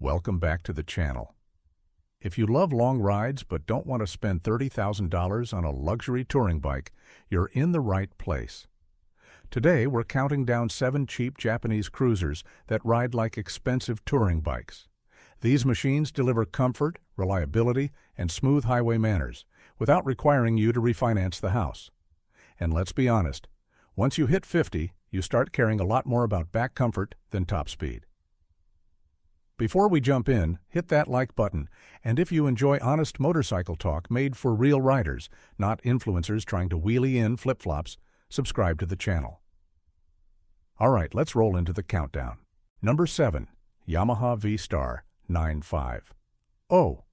Welcome back to the channel. If you love long rides but don't want to spend $30,000 on a luxury touring bike, you're in the right place. Today we're counting down 7 cheap Japanese cruisers that ride like expensive touring bikes. These machines deliver comfort, reliability, and smooth highway manners without requiring you to refinance the house. And let's be honest, once you hit 50, you start caring a lot more about back comfort than top speed. Before we jump in, hit that like button, and if you enjoy honest motorcycle talk made for real riders, not influencers trying to wheelie in flip-flops, subscribe to the channel. Alright, let's roll into the countdown. Number 7. Yamaha V-Star 9.5. Oh!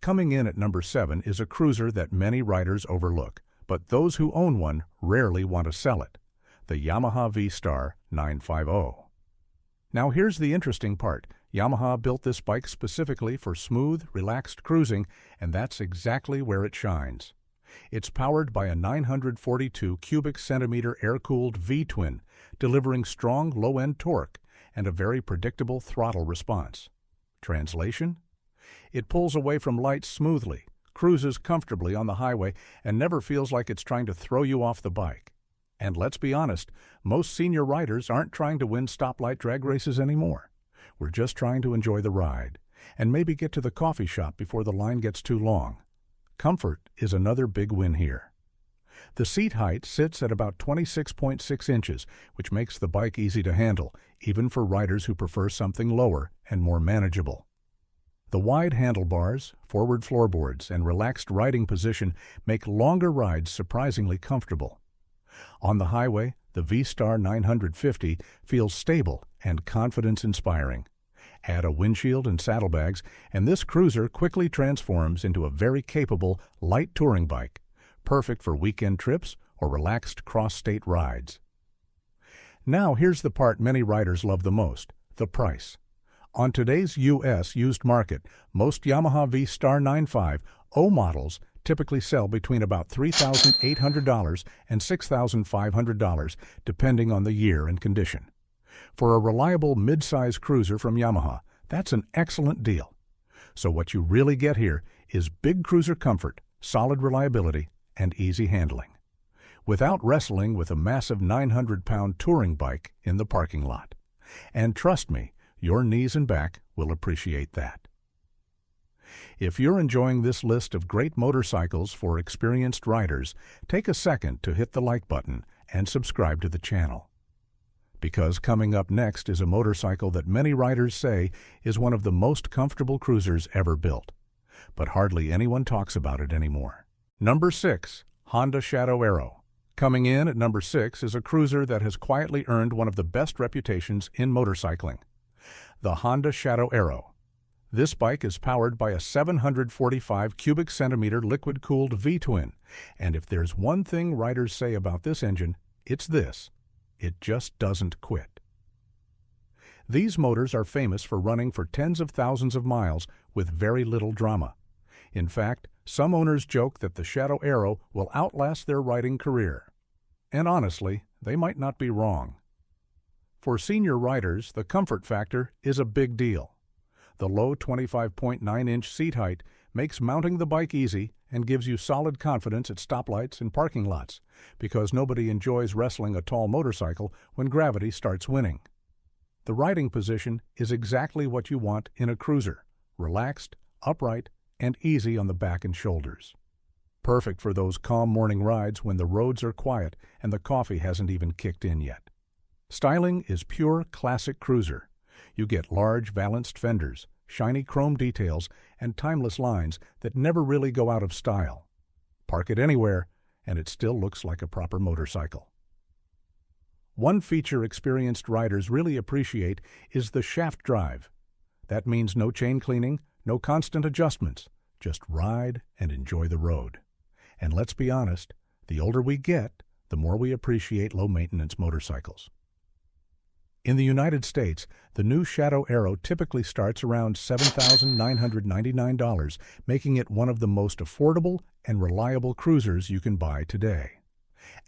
Coming in at number 7 is a cruiser that many riders overlook, but those who own one rarely want to sell it. The Yamaha V-Star 950. Now here's the interesting part. Yamaha built this bike specifically for smooth, relaxed cruising, and that's exactly where it shines. It's powered by a 942 cubic centimeter air-cooled V-twin, delivering strong low-end torque and a very predictable throttle response. Translation? It pulls away from lights smoothly, cruises comfortably on the highway, and never feels like it's trying to throw you off the bike. And let's be honest, most senior riders aren't trying to win stoplight drag races anymore. We're just trying to enjoy the ride, and maybe get to the coffee shop before the line gets too long. Comfort is another big win here. The seat height sits at about 26.6 inches, which makes the bike easy to handle, even for riders who prefer something lower and more manageable. The wide handlebars, forward floorboards, and relaxed riding position make longer rides surprisingly comfortable. On the highway, the V-Star 950 feels stable and confidence-inspiring. Add a windshield and saddlebags, and this cruiser quickly transforms into a very capable, light touring bike, perfect for weekend trips or relaxed cross-state rides. Now here's the part many riders love the most, the price. On today's U.S. used market, most Yamaha V-Star 950 models typically sell between about $3,800 and $6,500, depending on the year and condition. For a reliable mid-size cruiser from Yamaha, that's an excellent deal. So what you really get here is big cruiser comfort, solid reliability, and easy handling, without wrestling with a massive 900-pound touring bike in the parking lot. And trust me, your knees and back will appreciate that. If you're enjoying this list of great motorcycles for experienced riders, take a second to hit the like button and subscribe to the channel. Because coming up next is a motorcycle that many riders say is one of the most comfortable cruisers ever built, but hardly anyone talks about it anymore. Number 6. Honda Shadow Aero. Coming in at number 6 is a cruiser that has quietly earned one of the best reputations in motorcycling. The Honda Shadow Aero. This bike is powered by a 745 cubic centimeter liquid-cooled V-twin, and if there's one thing riders say about this engine, it's this: it just doesn't quit. These motors are famous for running for tens of thousands of miles with very little drama. In fact, some owners joke that the Shadow Aero will outlast their riding career. And honestly, they might not be wrong. For senior riders, the comfort factor is a big deal. The low 25.9-inch seat height makes mounting the bike easy and gives you solid confidence at stoplights and parking lots, because nobody enjoys wrestling a tall motorcycle when gravity starts winning. The riding position is exactly what you want in a cruiser: relaxed, upright, and easy on the back and shoulders. Perfect for those calm morning rides when the roads are quiet and the coffee hasn't even kicked in yet. Styling is pure classic cruiser. You get large valanced fenders, shiny chrome details, and timeless lines that never really go out of style. Park it anywhere, and it still looks like a proper motorcycle. One feature experienced riders really appreciate is the shaft drive. That means no chain cleaning, no constant adjustments, just ride and enjoy the road. And let's be honest, the older we get, the more we appreciate low-maintenance motorcycles. In the United States, the new Shadow Aero typically starts around $7,999, making it one of the most affordable and reliable cruisers you can buy today.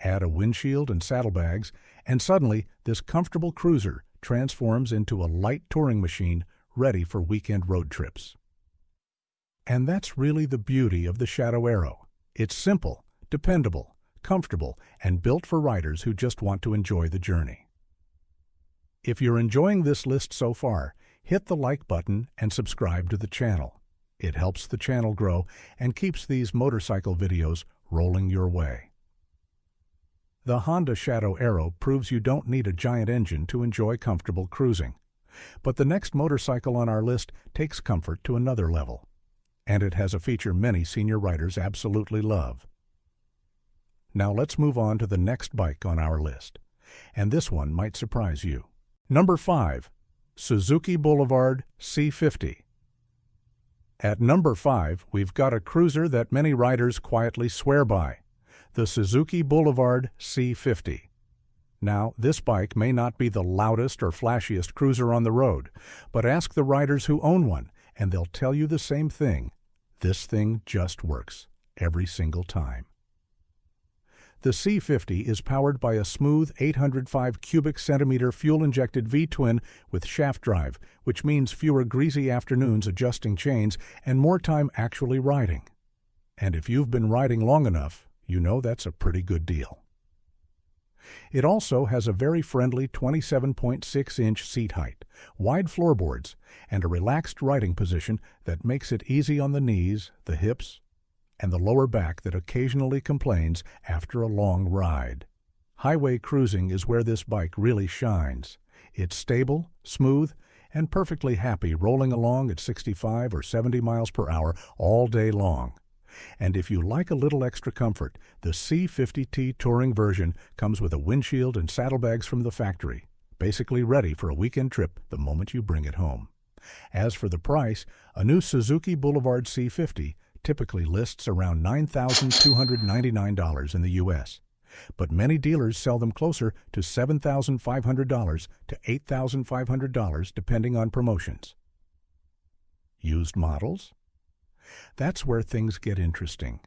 Add a windshield and saddlebags, and suddenly this comfortable cruiser transforms into a light touring machine ready for weekend road trips. And that's really the beauty of the Shadow Aero. It's simple, dependable, comfortable, and built for riders who just want to enjoy the journey. If you're enjoying this list so far, hit the like button and subscribe to the channel. It helps the channel grow and keeps these motorcycle videos rolling your way. The Honda Shadow Aero proves you don't need a giant engine to enjoy comfortable cruising. But the next motorcycle on our list takes comfort to another level. And it has a feature many senior riders absolutely love. Now let's move on to the next bike on our list. And this one might surprise you. Number 5. Suzuki Boulevard C50. At number 5, we've got a cruiser that many riders quietly swear by, the Suzuki Boulevard C50. Now, this bike may not be the loudest or flashiest cruiser on the road, but ask the riders who own one, and they'll tell you the same thing. This thing just works, every single time. The C50 is powered by a smooth 805 cubic centimeter fuel-injected V-twin with shaft drive, which means fewer greasy afternoons adjusting chains and more time actually riding. And if you've been riding long enough, you know that's a pretty good deal. It also has a very friendly 27.6-inch seat height, wide floorboards, and a relaxed riding position that makes it easy on the knees, the hips, and the lower back that occasionally complains after a long ride. Highway cruising is where this bike really shines. It's stable, smooth, and perfectly happy rolling along at 65 or 70 miles per hour all day long. And if you like a little extra comfort, the C50T Touring version comes with a windshield and saddlebags from the factory, basically ready for a weekend trip the moment you bring it home. As for the price, a new Suzuki Boulevard C50 typically lists around $9,299 in the U.S., but many dealers sell them closer to $7,500 to $8,500 depending on promotions. Used models? That's where things get interesting.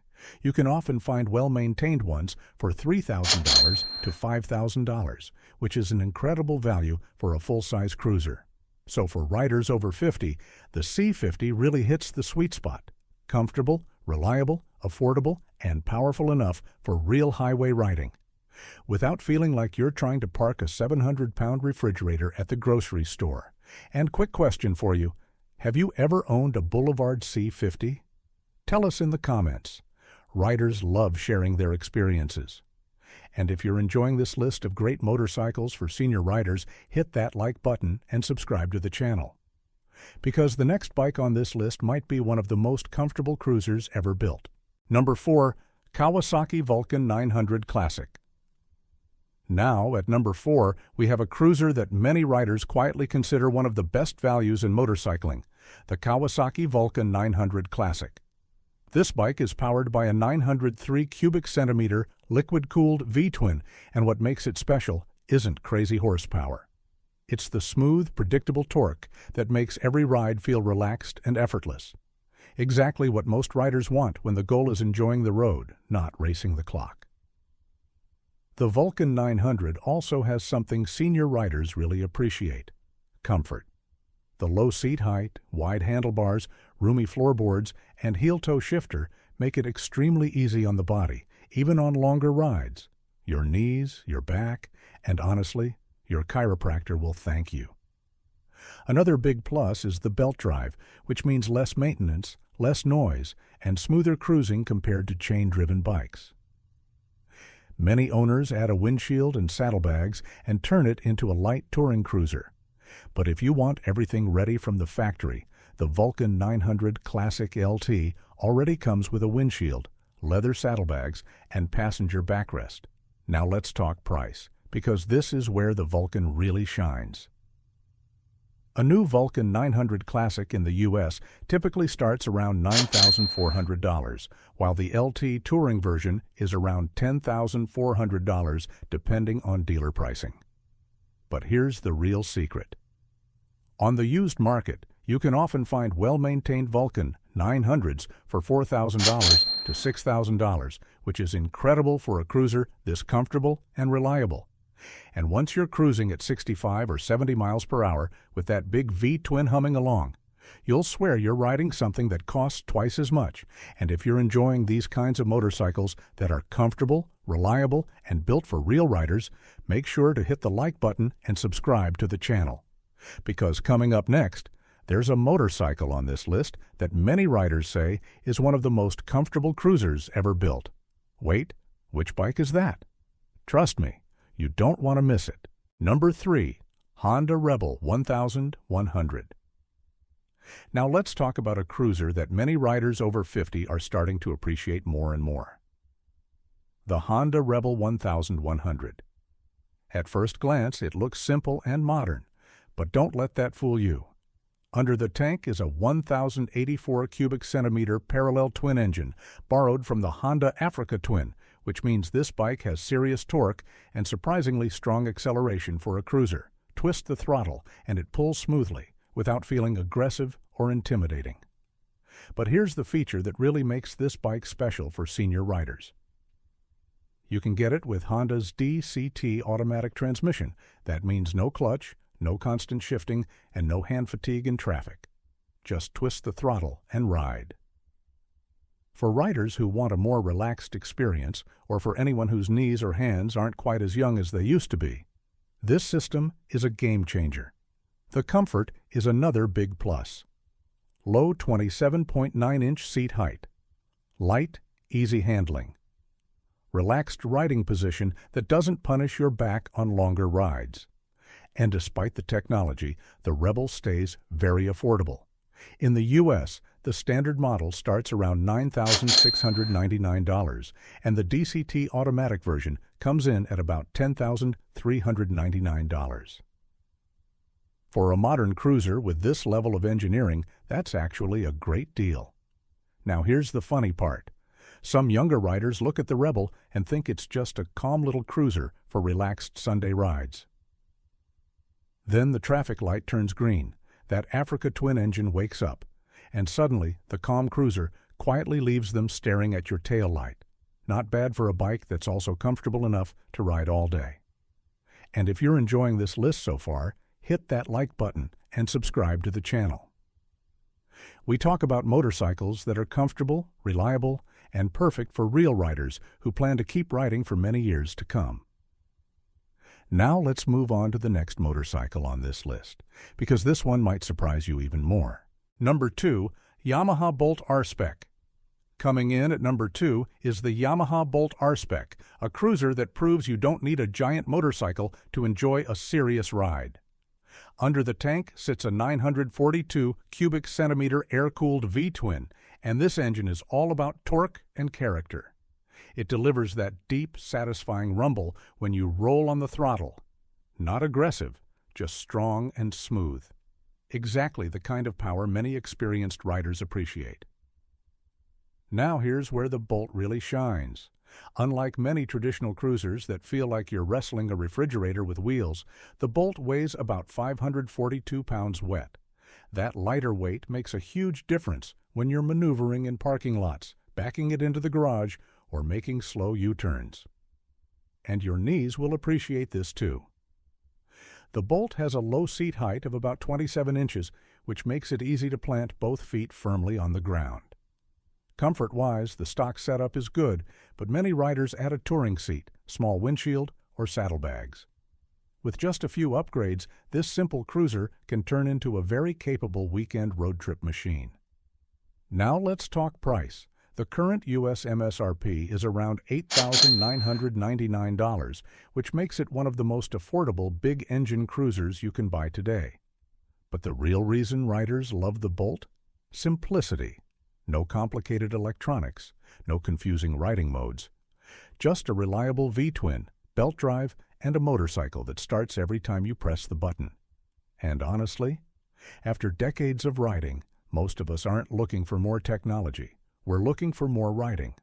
You can often find well-maintained ones for $3,000 to $5,000, which is an incredible value for a full-size cruiser. So for riders over 50, the C50 really hits the sweet spot. Comfortable, reliable, affordable, and powerful enough for real highway riding, without feeling like you're trying to park a 700-pound refrigerator at the grocery store. And quick question for you, have you ever owned a Boulevard C50? Tell us in the comments. Riders love sharing their experiences. And if you're enjoying this list of great motorcycles for senior riders, hit that like button and subscribe to the channel. Because the next bike on this list might be one of the most comfortable cruisers ever built. Number 4. Kawasaki Vulcan 900 Classic. Now, at number 4, we have a cruiser that many riders quietly consider one of the best values in motorcycling, the Kawasaki Vulcan 900 Classic. This bike is powered by a 903 cubic centimeter liquid-cooled V-twin, and what makes it special isn't crazy horsepower. It's the smooth, predictable torque that makes every ride feel relaxed and effortless. Exactly what most riders want when the goal is enjoying the road, not racing the clock. The Vulcan 900 also has something senior riders really appreciate: comfort. The low seat height, wide handlebars, roomy floorboards, and heel-toe shifter make it extremely easy on the body, even on longer rides. Your knees, your back, and honestly, your chiropractor will thank you. Another big plus is the belt drive, which means less maintenance, less noise, and smoother cruising compared to chain-driven bikes. Many owners add a windshield and saddlebags and turn it into a light touring cruiser. But if you want everything ready from the factory, the Vulcan 900 Classic LT already comes with a windshield, leather saddlebags, and passenger backrest. Now let's talk price, because this is where the Vulcan really shines. A new Vulcan 900 Classic in the U.S. typically starts around $9,400, while the LT Touring version is around $10,400 depending on dealer pricing. But here's the real secret. On the used market, you can often find well-maintained Vulcan 900s for $4,000 to $6,000, which is incredible for a cruiser this comfortable and reliable. And once you're cruising at 65 or 70 miles per hour with that big V-twin humming along, you'll swear you're riding something that costs twice as much. And if you're enjoying these kinds of motorcycles that are comfortable, reliable, and built for real riders, make sure to hit the like button and subscribe to the channel. Because coming up next, there's a motorcycle on this list that many riders say is one of the most comfortable cruisers ever built. Wait, which bike is that? Trust me, you don't want to miss it. Number 3, Honda Rebel 1100. Now let's talk about a cruiser that many riders over 50 are starting to appreciate more and more. The Honda Rebel 1100. At first glance, it looks simple and modern, but don't let that fool you. Under the tank is a 1,084 cubic centimeter parallel twin engine borrowed from the Honda Africa Twin, which means this bike has serious torque and surprisingly strong acceleration for a cruiser. Twist the throttle and it pulls smoothly without feeling aggressive or intimidating. But here's the feature that really makes this bike special for senior riders. You can get it with Honda's DCT automatic transmission. That means no clutch, no constant shifting, and no hand fatigue in traffic. Just twist the throttle and ride. For riders who want a more relaxed experience, or for anyone whose knees or hands aren't quite as young as they used to be, this system is a game changer. The comfort is another big plus. Low 27.9-inch seat height. Light, easy handling. Relaxed riding position that doesn't punish your back on longer rides. And despite the technology, the Rebel stays very affordable. In the U.S., the standard model starts around $9,699, and the DCT automatic version comes in at about $10,399. For a modern cruiser with this level of engineering, that's actually a great deal. Now here's the funny part. Some younger riders look at the Rebel and think it's just a calm little cruiser for relaxed Sunday rides. Then the traffic light turns green, that Africa Twin engine wakes up, and suddenly the calm cruiser quietly leaves them staring at your tail light. Not bad for a bike that's also comfortable enough to ride all day. And if you're enjoying this list so far, hit that like button and subscribe to the channel. We talk about motorcycles that are comfortable, reliable, and perfect for real riders who plan to keep riding for many years to come. Now let's move on to the next motorcycle on this list, because this one might surprise you even more. Number 2, Yamaha Bolt R-Spec. Coming in at number 2 is the Yamaha Bolt R-Spec, a cruiser that proves you don't need a giant motorcycle to enjoy a serious ride. Under the tank sits a 942 cubic centimeter air-cooled V-twin, and this engine is all about torque and character. It delivers that deep, satisfying rumble when you roll on the throttle. Not aggressive, just strong and smooth. Exactly the kind of power many experienced riders appreciate. Now here's where the Bolt really shines. Unlike many traditional cruisers that feel like you're wrestling a refrigerator with wheels, the Bolt weighs about 542 pounds wet. That lighter weight makes a huge difference when you're maneuvering in parking lots, backing it into the garage, or making slow U-turns. And your knees will appreciate this too. The Bolt has a low seat height of about 27 inches, which makes it easy to plant both feet firmly on the ground. Comfort-wise, the stock setup is good, but many riders add a touring seat, small windshield, or saddlebags. With just a few upgrades, this simple cruiser can turn into a very capable weekend road trip machine. Now let's talk price. The current U.S. MSRP is around $8,999, which makes it one of the most affordable big-engine cruisers you can buy today. But the real reason riders love the Bolt? Simplicity. No complicated electronics, no confusing riding modes. Just a reliable V-twin, belt drive, and a motorcycle that starts every time you press the button. And honestly, after decades of riding, most of us aren't looking for more technology. We're looking for more riding.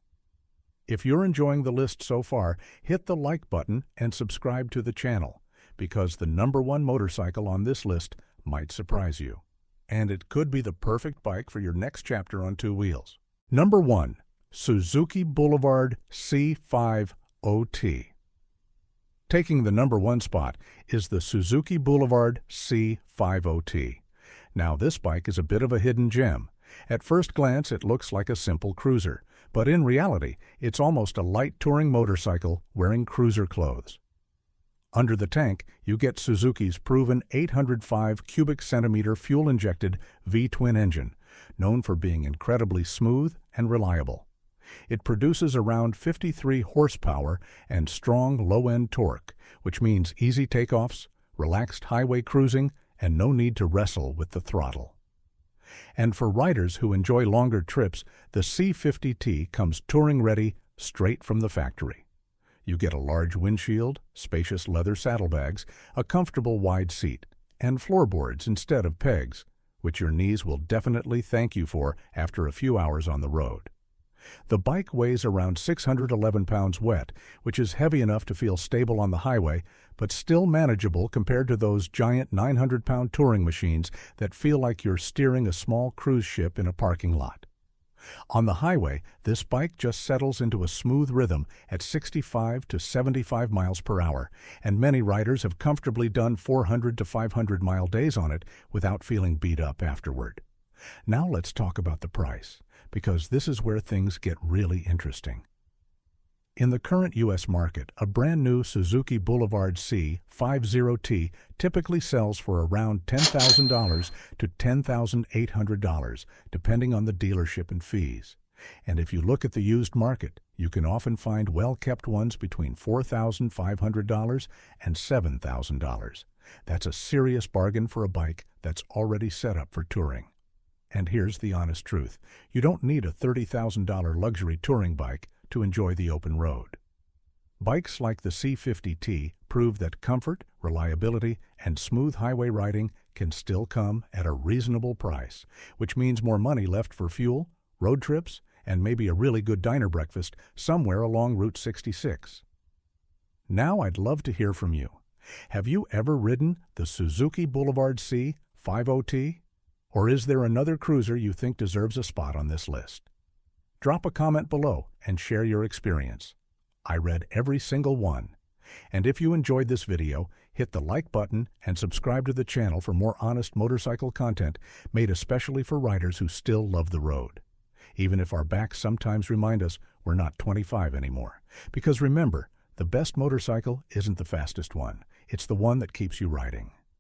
If you're enjoying the list so far, hit the like button and subscribe to the channel, because the number 1 motorcycle on this list might surprise you. And it could be the perfect bike for your next chapter on 2 wheels. Number 1, Suzuki Boulevard C5 OT. Taking the #1 spot is the Suzuki Boulevard C50T. Now this bike is a bit of a hidden gem. At first glance it looks like a simple cruiser, but in reality it's almost a light touring motorcycle wearing cruiser clothes. Under the tank, you get Suzuki's proven 805 cubic centimeter fuel-injected V-twin engine, known for being incredibly smooth and reliable. It produces around 53 horsepower and strong low-end torque, which means easy takeoffs, relaxed highway cruising, and no need to wrestle with the throttle. And for riders who enjoy longer trips, the C50T comes touring-ready straight from the factory. You get a large windshield, spacious leather saddlebags, a comfortable wide seat, and floorboards instead of pegs, which your knees will definitely thank you for after a few hours on the road. The bike weighs around 611 pounds wet, which is heavy enough to feel stable on the highway, but still manageable compared to those giant 900-pound touring machines that feel like you're steering a small cruise ship in a parking lot. On the highway, this bike just settles into a smooth rhythm at 65 to 75 miles per hour, and many riders have comfortably done 400 to 500-mile days on it without feeling beat up afterward. Now let's talk about the price, because this is where things get really interesting. In the current U.S. market, a brand new Suzuki Boulevard C50T typically sells for around $10,000 to $10,800, depending on the dealership and fees. And if you look at the used market, you can often find well-kept ones between $4,500 and $7,000. That's a serious bargain for a bike that's already set up for touring. And here's the honest truth. You don't need a $30,000 luxury touring bike to enjoy the open road. Bikes like the C50T prove that comfort, reliability, and smooth highway riding can still come at a reasonable price, which means more money left for fuel, road trips, and maybe a really good diner breakfast somewhere along Route 66. Now I'd love to hear from you. Have you ever ridden the Suzuki Boulevard C50T? Or is there another cruiser you think deserves a spot on this list? Drop a comment below and share your experience. I read every single one. And if you enjoyed this video, hit the like button and subscribe to the channel for more honest motorcycle content made especially for riders who still love the road. Even if our backs sometimes remind us we're not 25 anymore. Because remember, the best motorcycle isn't the fastest one. It's the one that keeps you riding.